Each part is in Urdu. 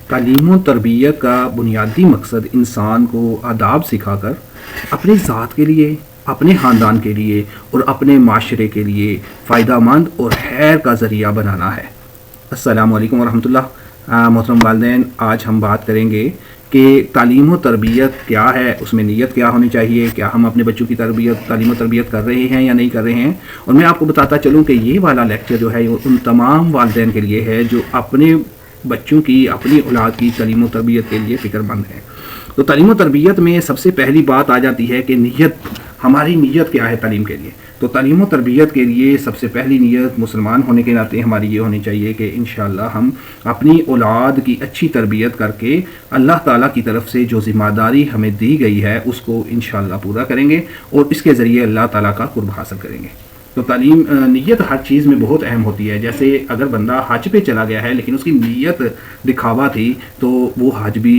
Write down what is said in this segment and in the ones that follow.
تعلیم و تربیت کا بنیادی مقصد انسان کو آداب سکھا کر اپنی ذات کے لیے، اپنے خاندان کے لیے اور اپنے معاشرے کے لیے فائدہ مند اور خیر کا ذریعہ بنانا ہے۔ السلام علیکم ورحمۃ اللہ۔ محترم والدین، آج ہم بات کریں گے کہ تعلیم و تربیت کیا ہے، اس میں نیت کیا ہونی چاہیے، کیا ہم اپنے بچوں کی تعلیم و تربیت کر رہے ہیں یا نہیں کر رہے ہیں۔ اور میں آپ کو بتاتا چلوں کہ یہ والا لیکچر جو ہے وہ ان تمام والدین کے لیے ہے جو اپنے بچوں کی، اپنی اولاد کی تعلیم و تربیت کے لیے فکر مند ہیں۔ تو تعلیم و تربیت میں سب سے پہلی بات آ جاتی ہے کہ نیت، ہماری نیت کیا ہے تعلیم کے لیے۔ تو تعلیم و تربیت کے لیے سب سے پہلی نیت مسلمان ہونے کے ناطے ہماری یہ ہونی چاہیے کہ انشاءاللہ ہم اپنی اولاد کی اچھی تربیت کر کے اللہ تعالیٰ کی طرف سے جو ذمہ داری ہمیں دی گئی ہے اس کو انشاءاللہ پورا کریں گے اور اس کے ذریعے اللہ تعالیٰ کا قرب حاصل کریں گے۔ تو نیت ہر چیز میں بہت اہم ہوتی ہے۔ جیسے اگر بندہ حج پہ چلا گیا ہے لیکن اس کی نیت دکھاوا تھی تو وہ حج بھی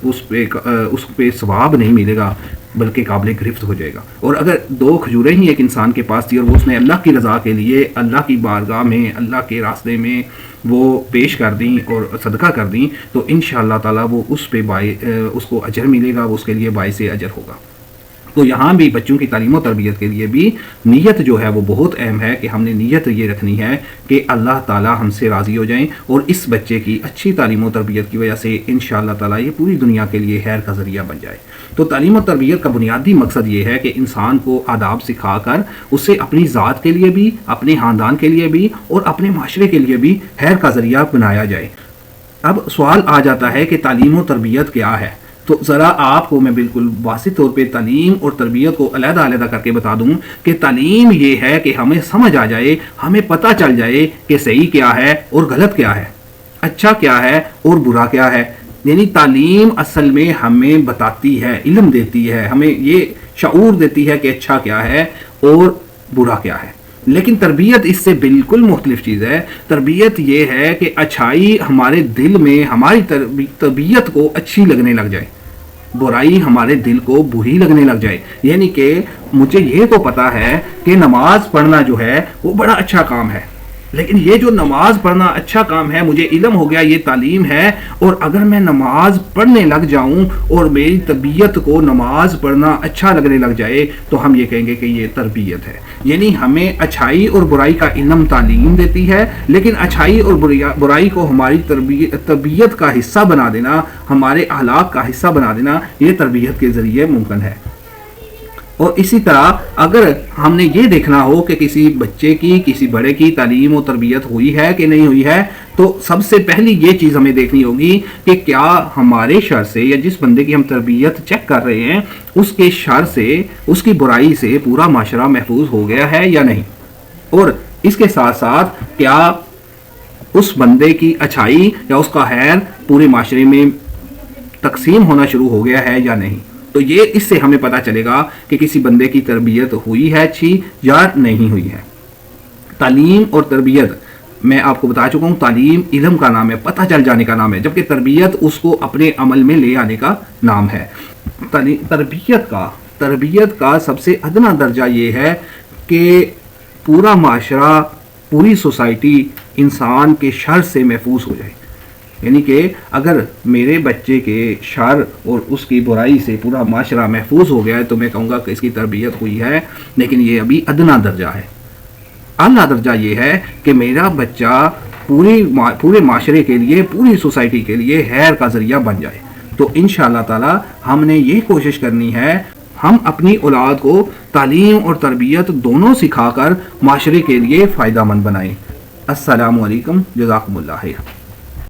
اس پہ ثواب نہیں ملے گا بلکہ قابل گرفت ہو جائے گا۔ اور اگر 2 کھجوریں ہی ایک انسان کے پاس تھی اور وہ اس نے اللہ کی رضا کے لیے اللہ کی بارگاہ میں، اللہ کے راستے میں وہ پیش کر دیں اور صدقہ کر دیں تو انشاءاللہ تعالیٰ وہ اس کو اجر ملے گا، وہ اس کے لیے باعث اجر ہوگا۔ تو یہاں بھی بچوں کی تعلیم و تربیت کے لیے بھی نیت جو ہے وہ بہت اہم ہے کہ ہم نے نیت یہ رکھنی ہے کہ اللہ تعالیٰ ہم سے راضی ہو جائیں اور اس بچے کی اچھی تعلیم و تربیت کی وجہ سے انشاءاللہ تعالیٰ یہ پوری دنیا کے لیے خیر کا ذریعہ بن جائے۔ تو تعلیم و تربیت کا بنیادی مقصد یہ ہے کہ انسان کو آداب سکھا کر اسے اپنی ذات کے لیے بھی، اپنے خاندان کے لیے بھی اور اپنے معاشرے کے لیے بھی خیر کا ذریعہ بنایا جائے۔ اب سوال آ جاتا ہے کہ تعلیم و تربیت کیا ہے؟ تو ذرا آپ کو میں بالکل واضح طور پہ تعلیم اور تربیت کو علیحدہ علیحدہ کر کے بتا دوں کہ تعلیم یہ ہے کہ ہمیں سمجھ آ جائے، ہمیں پتہ چل جائے کہ صحیح کیا ہے اور غلط کیا ہے، اچھا کیا ہے اور برا کیا ہے۔ یعنی تعلیم اصل میں ہمیں بتاتی ہے، علم دیتی ہے، ہمیں یہ شعور دیتی ہے کہ اچھا کیا ہے اور برا کیا ہے۔ لیکن تربیت اس سے بالکل مختلف چیز ہے۔ تربیت یہ ہے کہ اچھائی ہمارے دل میں، ہماری طبیعت کو اچھی لگنے لگ جائے، برائی ہمارے دل کو بری لگنے لگ جائے۔ یعنی کہ مجھے یہ تو پتا ہے کہ نماز پڑھنا جو ہے وہ بڑا اچھا کام ہے، لیکن یہ جو نماز پڑھنا اچھا کام ہے، مجھے علم ہو گیا یہ تعلیم ہے، اور اگر میں نماز پڑھنے لگ جاؤں اور میری طبیعت کو نماز پڑھنا اچھا لگنے لگ جائے تو ہم یہ کہیں گے کہ یہ تربیت ہے۔ یعنی ہمیں اچھائی اور برائی کا علم تعلیم دیتی ہے، لیکن اچھائی اور برائی کو ہماری طبیعت کا حصہ بنا دینا، ہمارے اخلاق کا حصہ بنا دینا، یہ تربیت کے ذریعے ممکن ہے۔ اور اسی طرح اگر ہم نے یہ دیکھنا ہو کہ کسی بچے کی، کسی بڑے کی تعلیم و تربیت ہوئی ہے کہ نہیں ہوئی ہے تو سب سے پہلی یہ چیز ہمیں دیکھنی ہوگی کہ کیا ہمارے شر سے یا جس بندے کی ہم تربیت چیک کر رہے ہیں اس کے شر سے، اس کی برائی سے پورا معاشرہ محفوظ ہو گیا ہے یا نہیں، اور اس کے ساتھ ساتھ کیا اس بندے کی اچھائی یا اس کا خیر پورے معاشرے میں تقسیم ہونا شروع ہو گیا ہے یا نہیں۔ تو یہ اس سے ہمیں پتہ چلے گا کہ کسی بندے کی تربیت ہوئی ہے اچھی یا نہیں ہوئی ہے۔ تعلیم اور تربیت میں آپ کو بتا چکا ہوں، تعلیم علم کا نام ہے، پتہ چل جانے کا نام ہے، جبکہ تربیت اس کو اپنے عمل میں لے آنے کا نام ہے۔ تربیت کا سب سے ادنا درجہ یہ ہے کہ پورا معاشرہ، پوری سوسائٹی انسان کے شر سے محفوظ ہو جائے۔ یعنی کہ اگر میرے بچے کے شر اور اس کی برائی سے پورا معاشرہ محفوظ ہو گیا ہے تو میں کہوں گا کہ اس کی تربیت ہوئی ہے، لیکن یہ ابھی ادنا درجہ ہے۔ اعلیٰ درجہ یہ ہے کہ میرا بچہ پورے معاشرے کے لیے، پوری سوسائٹی کے لیے خیر کا ذریعہ بن جائے۔ تو انشاءاللہ تعالی ہم نے یہ کوشش کرنی ہے ہم اپنی اولاد کو تعلیم اور تربیت دونوں سکھا کر معاشرے کے لیے فائدہ مند بنائیں۔ السلام علیکم، جزاکم اللہ خیر۔